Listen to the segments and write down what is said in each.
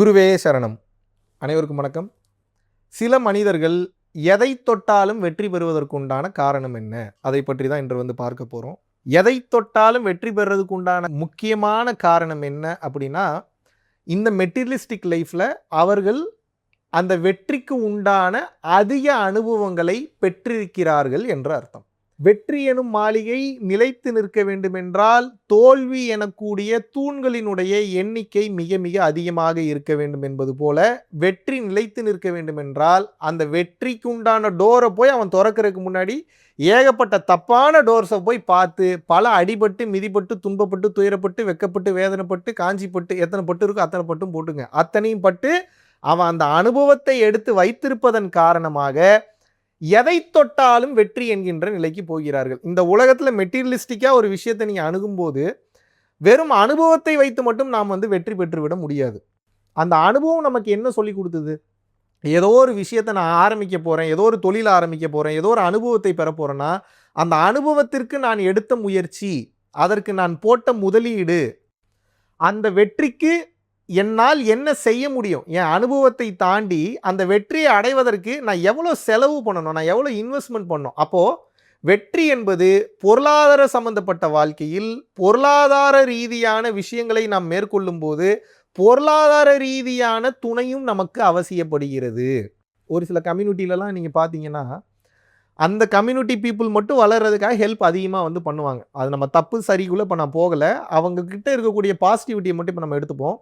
குருவே சரணம். அனைவருக்கும் வணக்கம். சில மனிதர்கள் எதை தொட்டாலும் வெற்றி பெறுவதற்குண்டான காரணம் என்ன, அதை பற்றி தான் இன்று பார்க்க போகிறோம். எதை தொட்டாலும் வெற்றி பெறுவதற்கு உண்டான முக்கியமான காரணம் என்ன அப்படின்னா, இந்த மெட்டீரியலிஸ்டிக் லைஃப்பில் அவர்கள் அந்த வெற்றிக்கு உண்டான அதிக அனுபவங்களை பெற்றிருக்கிறார்கள் என்று அர்த்தம். வெற்றி எனும் மாளிகை நிலைத்து நிற்க வேண்டுமென்றால் தோல்வி எனக்கூடிய தூண்களினுடைய எண்ணிக்கை மிக மிக அதிகமாக இருக்க வேண்டும் என்பது போல, வெற்றி நிலைத்து நிற்க வேண்டுமென்றால் அந்த வெற்றிக்கு உண்டான டோரை போய் அவன் திறக்கிறதுக்கு முன்னாடி ஏகப்பட்ட தப்பான டோர்ஸை போய் பார்த்து பல அடிபட்டு மிதிப்பட்டு துன்பப்பட்டு துயரப்பட்டு வெக்கப்பட்டு வேதனைப்பட்டு காஞ்சிப்பட்டு எத்தனை பட்டு இருக்கோ அத்தனை பட்டும் போட்டுங்க, அத்தனையும் பட்டு அவன் அந்த அனுபவத்தை எடுத்து வைத்திருப்பதன் காரணமாக எதை தொட்டாலும் வெற்றி என்கின்ற நிலைக்கு போகிறார்கள். இந்த உலகத்தில் மெட்டீரியலிஸ்டிக்காக ஒரு விஷயத்தை நீங்கள் அணுகும்போது வெறும் அனுபவத்தை வைத்து மட்டும் நாம் வெற்றி பெற்றுவிட முடியாது. அந்த அனுபவம் நமக்கு என்ன சொல்லி கொடுத்தது? ஏதோ ஒரு விஷயத்தை நான் ஆரம்பிக்க போகிறேன், ஏதோ ஒரு தொழில் ஆரம்பிக்க போகிறேன், ஏதோ ஒரு அனுபவத்தை பெற போகிறேன்னா அந்த அனுபவத்திற்கு நான் எடுத்த முயற்சி, அதற்கு நான் போட்ட முதலீடு, அந்த வெற்றிக்கு என்னால் என்ன செய்ய முடியும், என் அனுபவத்தை தாண்டி அந்த வெற்றியை அடைவதற்கு நான் எவ்வளோ செலவு பண்ணணும், நான் எவ்வளோ இன்வெஸ்ட்மெண்ட் பண்ணணும். அப்போது வெற்றி என்பது பொருளாதார சம்பந்தப்பட்ட வாழ்க்கையில் பொருளாதார ரீதியான விஷயங்களை நாம் மேற்கொள்ளும் போது பொருளாதார ரீதியான துணையும் நமக்கு அவசியப்படுகிறது. ஒரு சில கம்யூனிட்டிலலாம் நீங்கள் பார்த்தீங்கன்னா அந்த கம்யூனிட்டி பீப்புள் மட்டும் வளர்கிறதுக்காக ஹெல்ப் அதிகமாக பண்ணுவாங்க. அது நம்ம தப்பு சரிக்குள்ளே இப்போ நான் போகலை, அவங்கக்கிட்ட இருக்கக்கூடிய பாசிட்டிவிட்டியை மட்டும் இப்போ நம்ம எடுத்துப்போம்.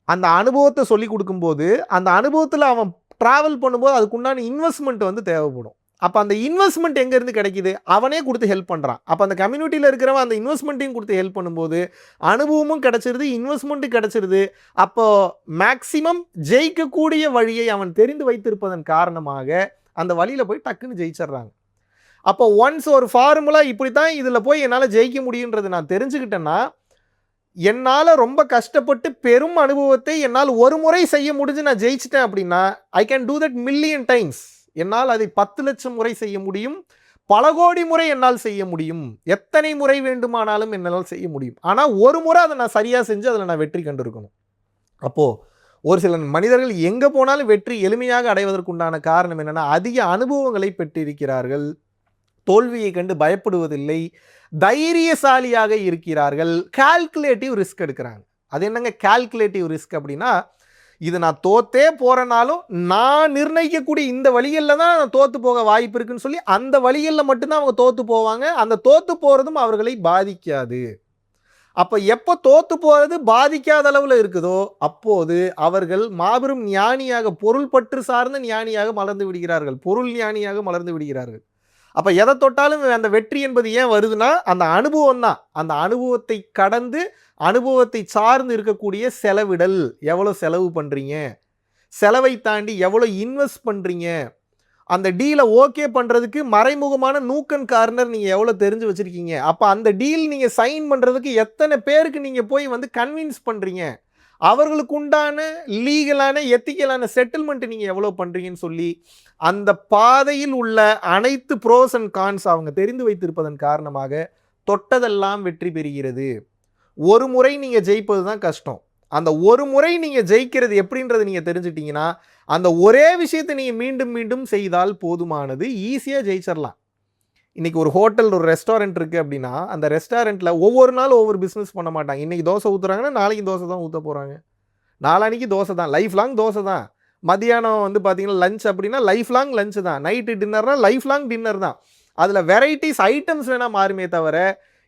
அந்த அனுபவத்தை சொல்லி கொடுக்கும்போது அந்த அனுபவத்தில் அவன் ட்ராவல் பண்ணும்போது அதுக்குண்டான இன்வெஸ்ட்மெண்ட் தேவைப்படும். அப்போ அந்த இன்வெஸ்ட்மெண்ட் எங்கேருந்து கிடைக்கிது? அவனே கொடுத்து ஹெல்ப் பண்ணுறான். அப்போ அந்த கம்யூனிட்டியில் இருக்கிறவன் அந்த இன்வெஸ்ட்மெண்ட்டையும் கொடுத்து ஹெல்ப் பண்ணும்போது அனுபவமும் கிடச்சிருது, இன்வெஸ்ட்மெண்ட்டும் கிடச்சிருது. அப்போது மேக்சிமம் ஜெயிக்கக்கூடிய வழியை அவன் தெரிந்து வைத்திருப்பதன் காரணமாக அந்த வழியில் போய் டக்குன்னு ஜெயிச்சிட்றாங்க. அப்போ ஒன்ஸ் ஒரு ஃபார்முலா இப்படி தான் இதில் போய் என்னால் ஜெயிக்க முடியுன்றது நான் தெரிஞ்சுக்கிட்டேன்னா, என்னால் ரொம்ப கஷ்டப்பட்டு பெரும் அனுபவத்தை என்னால் ஒரு முறை செய்ய முடிஞ்சு நான் ஜெயிச்சிட்டேன் அப்படின்னா I can do that million times. என்னால் அதை 10 லட்சம் முறை செய்ய முடியும், பல கோடி முறை என்னால் செய்ய முடியும், எத்தனை முறை வேண்டுமானாலும் என்னால் செய்ய முடியும். ஆனால் ஒரு முறை அதை நான் சரியாக செஞ்சு அதில் நான் வெற்றி கண்டிருக்கணும். அப்போது ஒரு சில மனிதர்கள் எங்கே போனாலும் வெற்றி எளிமையாக அடைவதற்குண்டான காரணம் என்னென்னா, அதிக அனுபவங்களை பெற்றிருக்கிறார்கள், தோல்வியை கண்டு பயப்படுவதில்லை, தைரியசாலியாக இருக்கிறார்கள், கால்குலேட்டிவ் ரிஸ்க் எடுக்கிறாங்க. அது என்னங்க கால்குலேட்டிவ் ரிஸ்க் அப்படின்னா, இது நான் தோத்தே போகிறனாலும் நான் நிர்ணயிக்கக்கூடிய இந்த வழிகளில் தான் நான் தோற்று போக வாய்ப்பு இருக்குன்னு சொல்லி அந்த வழிகளில் மட்டும்தான் அவங்க தோற்று போவாங்க. அந்த தோற்று போகிறதும் அவர்களை பாதிக்காது. அப்போ எப்போ தோற்று போகிறது பாதிக்காத அளவில் இருக்குதோ அப்போது அவர்கள் மாபெரும் ஞானியாக, பொருள் பற்று சார்ந்த ஞானியாக மலர்ந்து விடுகிறார்கள், பொருள் ஞானியாக மலர்ந்து விடுகிறார்கள். அப்போ எதை தொட்டாலும் அந்த வெற்றி என்பது ஏன் வருதுன்னா அந்த அனுபவம் தான். அந்த அனுபவத்தை கடந்து அனுபவத்தை சார்ந்து இருக்கக்கூடிய செலவிடல், எவ்வளோ செலவு பண்ணுறீங்க, செலவை தாண்டி எவ்வளோ இன்வெஸ்ட் பண்ணுறீங்க, அந்த டீலை ஓகே பண்ணுறதுக்கு மறைமுகமான நூக்கன் கார்னர் நீங்கள் எவ்வளோ தெரிஞ்சு வச்சுருக்கீங்க, அப்போ அந்த டீல் நீங்கள் சைன் பண்ணுறதுக்கு எத்தனை பேருக்கு நீங்கள் போய் கன்வின்ஸ் பண்ணுறீங்க, அவர்களுக்கு உண்டான லீகலான எத்திக்கலான செட்டில்மெண்ட் நீங்கள் எவ்வளோ பண்ணுறீங்கன்னு சொல்லி அந்த பாதையில் உள்ள அனைத்து ப்ரோஸ் அண்ட் கான்ஸ் அவங்க தெரிந்து வைத்திருப்பதன் காரணமாக தொட்டதெல்லாம் வெற்றி பெறுகிறது. ஒரு முறை நீங்கள் ஜெயிப்பது தான் கஷ்டம். அந்த ஒரு முறை நீங்கள் ஜெயிக்கிறது எப்படின்றது நீங்கள் தெரிஞ்சிட்டிங்கன்னா அந்த ஒரே விஷயத்தை நீங்கள் மீண்டும் மீண்டும் செய்தால் போதுமானது, ஈஸியாக ஜெயிச்சிடலாம். இன்றைக்கி ஒரு ஹோட்டல், ஒரு ரெஸ்டாரண்ட் இருக்குது அப்படின்னா அந்த ரெஸ்டாரண்ட்டில் ஒவ்வொரு நாள் ஒவ்வொரு பிஸ்னஸ் பண்ண மாட்டாங்க. இன்றைக்கி தோசை ஊற்றுறாங்கன்னா நாளைக்கு தோசை தான் ஊற்ற போகிறாங்க, நாளானிக்கு தோசை தான், லைஃப் லாங் தோசை தான். மதியானம் பார்த்தீங்கன்னா லஞ்ச் அப்படின்னா லைஃப் லாங் லஞ்சு தான், நைட்டு டின்னர்னால் லைஃப் லாங் டின்னர் தான். அதில் வெரைட்டிஸ் ஐட்டம்ஸ் வேணால் மாறுமே தவிர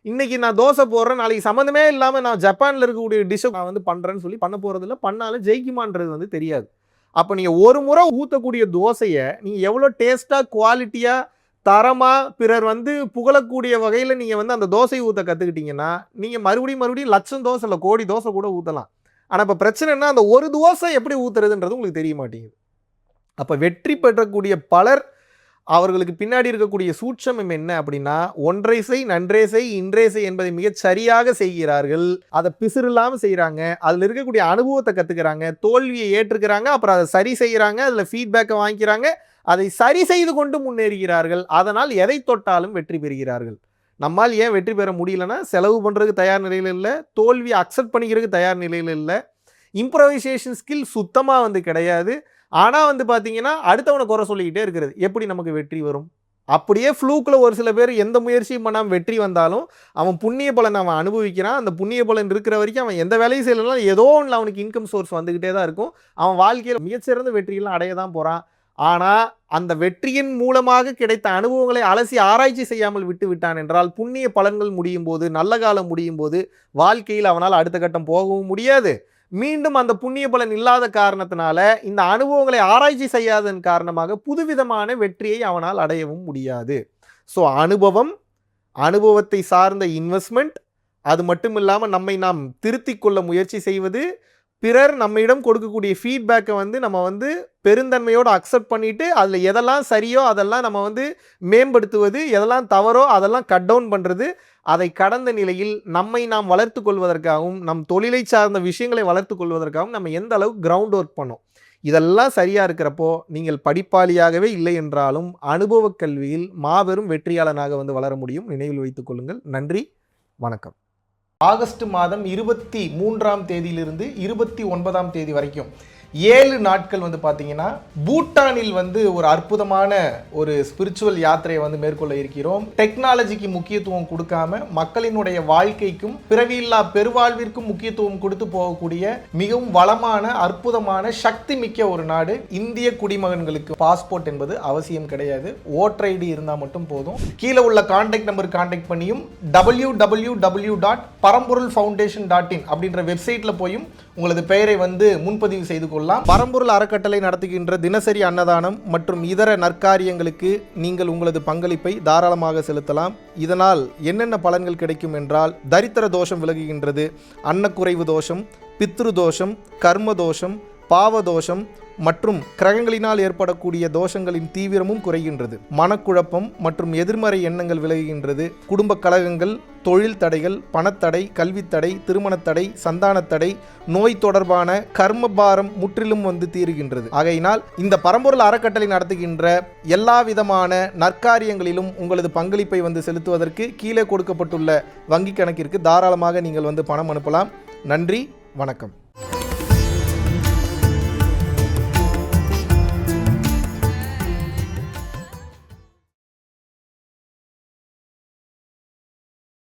இன்றைக்கி நான் தோசை போடுறேன் நாளைக்கு சம்மந்தமே இல்லாமல் நான் ஜப்பானில் இருக்கக்கூடிய டிஷ்ஷை நான் பண்ணுறேன்னு சொல்லி பண்ண போகிறதில்ல, பண்ணாலும் ஜெயிக்குமான்றது தெரியாது. அப்போ நீங்கள் ஒரு முறை ஊற்றக்கூடிய தோசையை நீங்கள் எவ்வளோ டேஸ்ட்டாக குவாலிட்டியாக தரமாக பிறர் புகழக்கூடிய வகையில் நீங்கள் அந்த தோசையை ஊற்ற கற்றுக்கிட்டிங்கன்னா நீங்கள் மறுபடியும் லட்சம் தோசை இல்லை கோடி தோசை கூட ஊற்றலாம். ஆனால் இப்போ பிரச்சனைன்னா அந்த ஒரு தோசை எப்படி ஊற்றுறதுன்றது உங்களுக்கு தெரிய மாட்டேங்குது. அப்போ வெற்றி பெறக்கூடிய பலர் அவர்களுக்கு பின்னாடி இருக்கக்கூடிய சூட்சமம் என்ன அப்படின்னா, ஒன்றை செய் நன்றே செய் இன்றே செய் என்பதை மிகச் சரியாக செய்கிறார்கள். அதை பிசுறு இல்லாமல் செய்கிறாங்க, அதில் இருக்கக்கூடிய அனுபவத்தை கற்றுக்கிறாங்க, தோல்வியை ஏற்றுக்கிறாங்க, அப்புறம் அதை சரி செய்கிறாங்க, அதில் ஃபீட்பேக்கை வாங்கிக்கிறாங்க, அதை சரி செய்து கொண்டு முன்னேறுகிறார்கள். அதனால் எதை தொட்டாலும் வெற்றி பெறுகிறார்கள். நம்மால் ஏன் வெற்றி பெற முடியலன்னா, செலவு பண்ணுறதுக்கு தயார் நிலையில் இல்லை, தோல்வியை அக்செப்ட் பண்ணிக்கிறதுக்கு தயார் நிலையில் இல்லை, இம்ப்ரவைசேஷன் ஸ்கில் சுத்தமாக வந்து கிடையாது. ஆனால் வந்து பார்த்தீங்கன்னா அடுத்தவனை குறை சொல்லிக்கிட்டே இருக்கிறது. எப்படி நமக்கு வெற்றி வரும்? அப்படியே ஃப்ளூக்கில் ஒரு சில பேர் எந்த முயற்சியும் பண்ணாமல் வெற்றி வந்தாலும் அவன் புண்ணிய பலன் அவன் அனுபவிக்கிறான். அந்த புண்ணிய பலன் இருக்கிற வரைக்கும் அவன் எந்த வேலையும் செய்யலைனாலும் ஏதோ ஒன்று அவனுக்கு இன்கம் சோர்ஸ் வந்துக்கிட்டே தான் இருக்கும். அவன் வாழ்க்கையில் மிகச்சிறந்த வெற்றியெல்லாம் அடைய தான் போகிறான். ஆனால் அந்த வெற்றியின் மூலமாக கிடைத்த அனுபவங்களை அலசி ஆராய்ச்சி செய்யாமல் விட்டு விட்டான் என்றால் புண்ணிய பலன்கள் முடியும் போது, நல்ல காலம் முடியும் போது வாழ்க்கையில் அவனால் அடுத்த கட்டம் போகவும் முடியாது. மீண்டும் அந்த புண்ணிய பலன் இல்லாத காரணத்தினால இந்த அனுபவங்களை ஆராய்ச்சி செய்யாதன் காரணமாக புதுவிதமான வெற்றியை அவனால் அடையவும் முடியாது. ஸோ அனுபவத்தை சார்ந்த இன்வெஸ்ட்மெண்ட், அது மட்டும் இல்லாமல் நம்மை நாம் திருத்திக் கொள்ள முயற்சி செய்வது, பிறர் நம்மிடம் கொடுக்கக்கூடிய ஃபீட்பேக்கை வந்து நம்ம வந்து பெருந்தன்மையோடு அக்செப்ட் பண்ணிவிட்டு அதில் எதெல்லாம் சரியோ அதெல்லாம் நம்ம வந்து மேம்படுத்துவது, எதெல்லாம் தவறோ அதெல்லாம் கட் டவுன் பண்ணுறது. அதை கடந்த நிலையில் நம்மை நாம் வளர்த்து கொள்வதற்காகவும் நம் தொழிலை சார்ந்த விஷயங்களை வளர்த்து கொள்வதற்காகவும் நம்ம எந்த அளவுக்கு கிரவுண்ட் ஒர்க் பண்ணோம், இதெல்லாம் சரியாக இருக்கிறப்போ நீங்கள் படிப்பாளியாகவே இல்லை என்றாலும் அனுபவ கல்வியில் மாபெரும் வெற்றியாளனாக வந்து வளர முடியும். நினைவில் வைத்துக் கொள்ளுங்கள். நன்றி, வணக்கம். ஆகஸ்ட் மாதம் 23ஆம் தேதியிலிருந்து 29ஆம் தேதி வரைக்கும் 7 நாட்கள் வந்து பார்த்தீங்கன்னா பூட்டானில் வந்து ஒரு அற்புதமான ஒரு ஸ்பிரிச்சுவல் யாத்திரையை வந்து மேற்கொள்ள இருக்கிறோம். டெக்னாலஜிக்கு முக்கியத்துவம் கொடுக்காம மக்களினுடைய வாழ்க்கைக்கும் பிறவியில்லா பெருவாழ்விற்கும் முக்கியத்துவம் கொடுத்து போகக்கூடிய மிகவும் வளமான அற்புதமான சக்தி மிக்க ஒரு நாடு. இந்திய குடிமகன்களுக்கு பாஸ்போர்ட் என்பது அவசியம் கிடையாது. ஓட்டர் ஐடி இருந்தால் மட்டும் போதும். கீழே உள்ள கான்டாக்ட் நம்பர் கான்டாக்ட் பண்ணியும் www.paramporulfoundation.in அப்படின்ற வெப்சைட்டில் போயும் உங்களது பெயரை வந்து முன்பதிவு செய்து கொள்ளலாம். பரம்பொருள் அறக்கட்டளை நடத்துகின்ற தினசரி அன்னதானம் மற்றும் இதர நற்காரியங்களுக்கு நீங்கள் உங்களது பங்களிப்பை தாராளமாக செலுத்தலாம். இதனால் என்னென்ன பலன்கள் கிடைக்கும் என்றால், தரித்திர தோஷம் விலகுகின்றது, அன்னக்குறைவு தோஷம், பித்ரு தோஷம், கர்ம தோஷம், பாவதோஷம் மற்றும் கிரகங்களினால் ஏற்படக்கூடிய தோஷங்களின் தீவிரமும் குறைகின்றது. மனக்குழப்பம் மற்றும் எதிர்மறை எண்ணங்கள் விலகுகின்றது. குடும்ப கலகங்கள், தொழில் தடைகள், பணத்தடை, கல்வித்தடை, திருமணத்தடை, சந்தானத்தடை, நோய் தொடர்பான கர்மபாரம் முற்றிலும் வந்து தீருகின்றது. ஆகையினால் இந்த பரம்பொருள் அறக்கட்டளை நடத்துகின்ற எல்லா விதமான நற்காரியங்களிலும் உங்களது பங்களிப்பை வந்து செலுத்துவதற்கு கீழே கொடுக்கப்பட்டுள்ள வங்கி கணக்கிற்கு தாராளமாக நீங்கள் வந்து பணம் அனுப்பலாம். நன்றி, வணக்கம்.